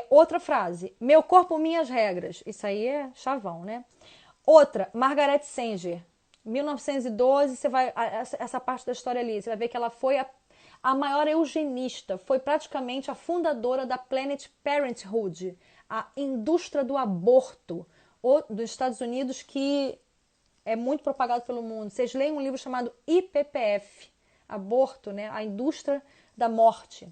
Outra frase, meu corpo, minhas regras. Isso aí é chavão, né? Outra, Margaret Sanger, 1912, você vai, essa parte da história ali, você vai ver que ela foi a maior eugenista, foi praticamente a fundadora da Planned Parenthood, a indústria do aborto dos Estados Unidos, que é muito propagado pelo mundo. Vocês leem um livro chamado IPPF, aborto, né? A indústria da morte.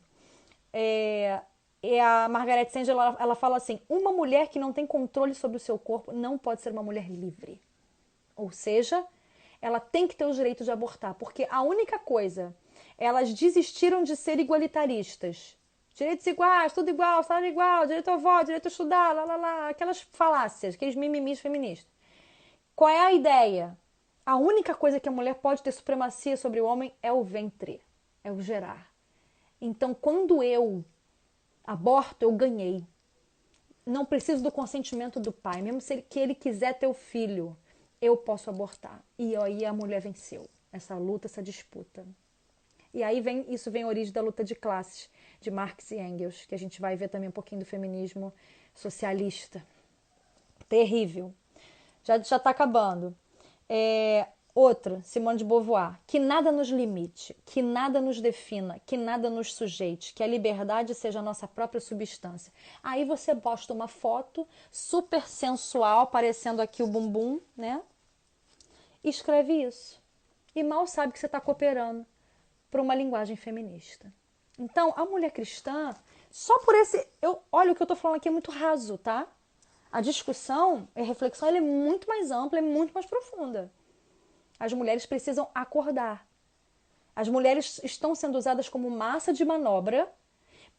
E a Margaret Sanger, ela fala assim, uma mulher que não tem controle sobre o seu corpo não pode ser uma mulher livre. Ou seja, ela tem que ter o direito de abortar, porque a única coisa, elas desistiram de ser igualitaristas. Direitos iguais, tudo igual, salário igual, direito ao voto, direito a estudar, lá, lá, lá, aquelas falácias, aqueles mimimis feministas. Qual é a ideia? A única coisa que a mulher pode ter supremacia sobre o homem é o ventre, é o gerar. Então, quando eu aborto, eu ganhei. Não preciso do consentimento do pai, mesmo que ele quiser ter o filho, eu posso abortar. E aí a mulher venceu essa luta, essa disputa. E aí isso vem a origem da luta de classes de Marx e Engels, que a gente vai ver também um pouquinho do feminismo socialista. Terrível. Já está acabando. Outra, Simone de Beauvoir, que nada nos limite, que nada nos defina, que nada nos sujeite, que a liberdade seja a nossa própria substância. Aí você posta uma foto super sensual, aparecendo aqui o bumbum, né? E escreve isso. E mal sabe que você está cooperando para uma linguagem feminista. Então, a mulher cristã, só por olha, o que eu estou falando aqui é muito raso, tá? A discussão e a reflexão ela é muito mais ampla, é muito mais profunda. As mulheres precisam acordar. As mulheres estão sendo usadas como massa de manobra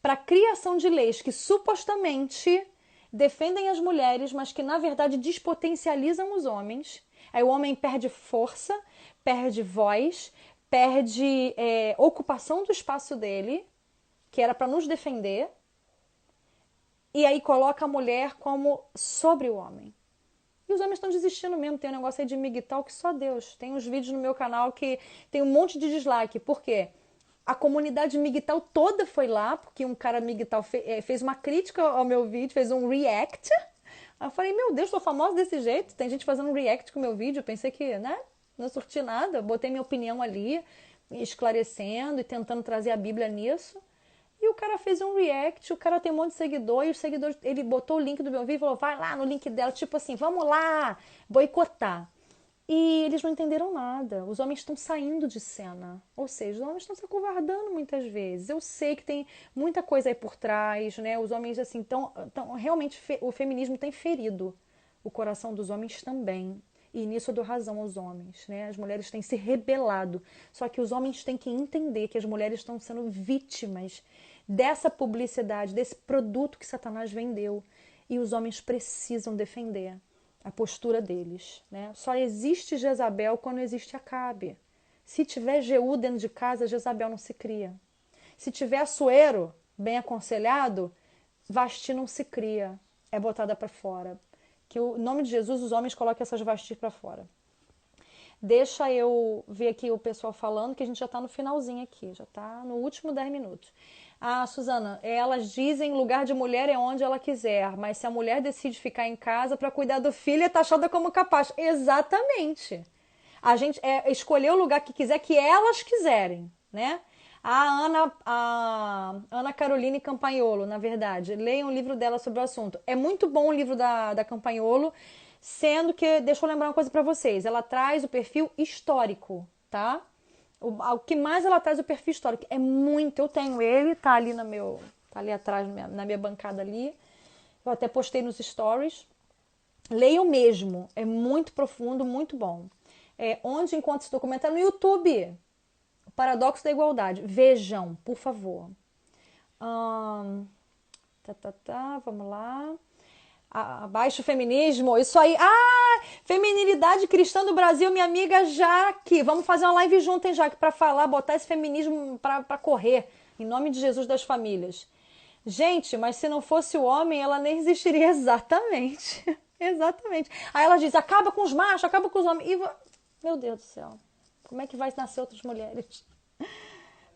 para a criação de leis que supostamente defendem as mulheres, mas que na verdade despotencializam os homens. Aí o homem perde força, perde voz, perde ocupação do espaço dele, que era para nos defender, e aí coloca a mulher como sobre o homem. E os homens estão desistindo mesmo. Tem um negócio aí de MGTOW que só Deus. Tem uns vídeos no meu canal que tem um monte de dislike. Por quê? A comunidade MGTOW toda foi lá, porque um cara MGTOW fez uma crítica ao meu vídeo, fez um react. Aí eu falei, meu Deus, tô famosa desse jeito. Tem gente fazendo um react com o meu vídeo. Eu pensei que, né, não surti nada. Botei minha opinião ali, esclarecendo e tentando trazer a Bíblia nisso. E o cara fez um react, o cara tem um monte de seguidor, e os seguidores, ele botou o link do meu vídeo e falou, vai lá no link dela, tipo assim, vamos lá, boicotar. E eles não entenderam nada. Os homens estão saindo de cena. Ou seja, os homens estão se acovardando muitas vezes. Eu sei que tem muita coisa aí por trás, né? Os homens, assim, realmente o feminismo tem ferido o coração dos homens também. E nisso eu dou razão aos homens, né? As mulheres têm se rebelado. Só que os homens têm que entender que as mulheres estão sendo vítimas dessa publicidade, desse produto que Satanás vendeu. E os homens precisam defender a postura deles, né? Só existe Jezabel quando existe Acabe. Se tiver Jeú dentro de casa, Jezabel não se cria. Se tiver Assuero bem aconselhado, Vasti não se cria, é botada para fora. Que o nome de Jesus, os homens coloquem essas Vastis para fora. Deixa eu ver aqui o pessoal falando, que a gente já está no finalzinho aqui, já está no último 10 minutos. Ah, Suzana, elas dizem lugar de mulher é onde ela quiser, mas se a mulher decide ficar em casa para cuidar do filho, é taxada como capaz. Exatamente. A gente escolher o lugar que quiser, que elas quiserem, né? A Ana Caroline Campagnolo, na verdade, leiam um livro dela sobre o assunto. É muito bom o livro da Campagnolo, sendo que, deixa eu lembrar uma coisa para vocês, ela traz o perfil histórico, tá? O que mais ela traz o perfil histórico é muito, eu tenho ele, tá ali tá ali atrás na minha bancada ali. Eu até postei nos stories. Leiam mesmo, é muito profundo, muito bom. Onde encontra esse documentário? No YouTube. O Paradoxo da Igualdade. Vejam, por favor. Vamos lá. Abaixo o feminismo, isso aí. Ah, feminilidade cristã do Brasil, minha amiga Jaque. Vamos fazer uma live junto, hein, Jaque, para falar, botar esse feminismo para correr, em nome de Jesus das famílias. Gente, mas se não fosse o homem, ela nem existiria. Exatamente. Exatamente. Aí ela diz, acaba com os machos, acaba com os homens. Meu Deus do céu, como é que vai nascer outras mulheres?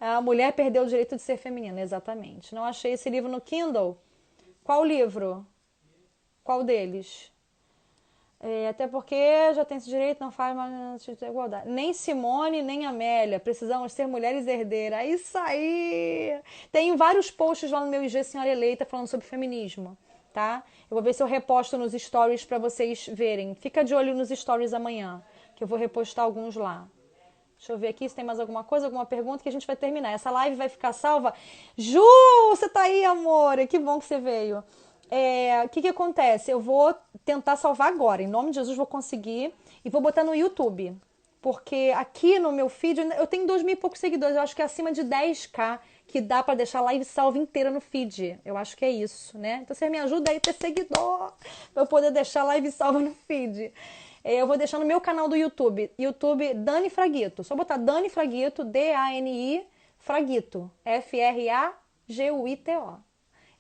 A mulher perdeu o direito de ser feminina, exatamente. Não achei esse livro no Kindle. Qual livro? Qual deles? Até porque já tem esse direito, não faz mais igualdade. Nem Simone, nem Amélia. Precisamos ser mulheres herdeiras. Isso aí! Tem vários posts lá no meu IG Senhora Eleita falando sobre feminismo, tá? Eu vou ver se eu reposto nos stories para vocês verem. Fica de olho nos stories amanhã, que eu vou repostar alguns lá. Deixa eu ver aqui se tem mais alguma coisa, alguma pergunta que a gente vai terminar. Essa live vai ficar salva. Ju, você tá aí, amor? Que bom que você veio. O que acontece? Eu vou tentar salvar agora. Em nome de Jesus, vou conseguir. E vou botar no YouTube. Porque aqui no meu feed, eu tenho 2.000 e poucos seguidores. Eu acho que é acima de 10k que dá pra deixar a live salva inteira no feed. Eu acho que é isso, né? Então você me ajuda aí a ter seguidor. Pra eu poder deixar a live salva no feed. Eu vou deixar no meu canal do YouTube. YouTube Dani Fraguito. Só botar Dani Fraguito, D-A-N-I Fraguito. F-R-A-G-U-I-T-O.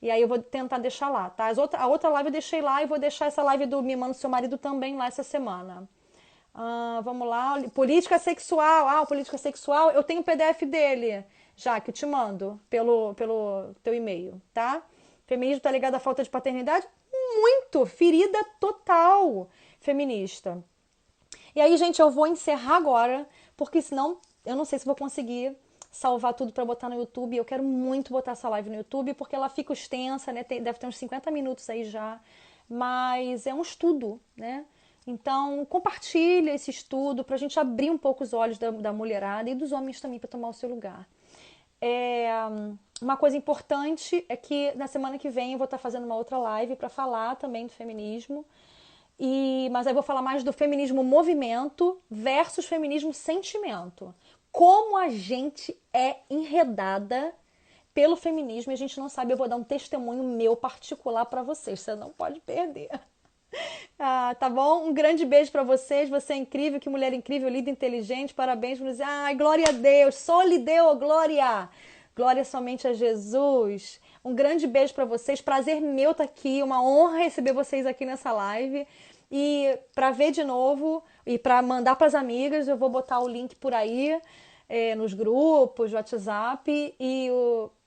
E aí eu vou tentar deixar lá, tá? A outra live eu deixei lá e vou deixar essa live do Me Manda Seu Marido também lá essa semana. Vamos lá. Política sexual. O política sexual, eu tenho o PDF dele, já que eu te mando pelo teu e-mail, tá? Feminismo tá ligado à falta de paternidade? Muito! Ferida total feminista. E aí, gente, eu vou encerrar agora, porque senão eu não sei se vou conseguir salvar tudo para botar no YouTube. Eu quero muito botar essa live no YouTube, porque ela fica extensa, né? Deve ter uns 50 minutos aí já. Mas é um estudo, né? Então, compartilha esse estudo para a gente abrir um pouco os olhos da mulherada e dos homens também para tomar o seu lugar. Uma coisa importante é que na semana que vem eu vou estar fazendo uma outra live para falar também do feminismo. Mas aí eu vou falar mais do feminismo movimento versus feminismo sentimento. Como a gente é enredada pelo feminismo e a gente não sabe. Eu vou dar um testemunho meu particular para vocês. Você não pode perder. Tá bom? Um grande beijo para vocês. Você é incrível, que mulher incrível, linda, inteligente. Parabéns. Glória a Deus. Só lhe deu, glória. Glória somente a Jesus. Um grande beijo para vocês. Prazer meu estar aqui. Uma honra receber vocês aqui nessa live. E para ver de novo e para mandar para as amigas, eu vou botar o link por aí, nos grupos, WhatsApp, e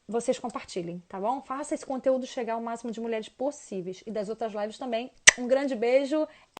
vocês compartilhem, tá bom? Faça esse conteúdo chegar ao máximo de mulheres possíveis e das outras lives também. Um grande beijo.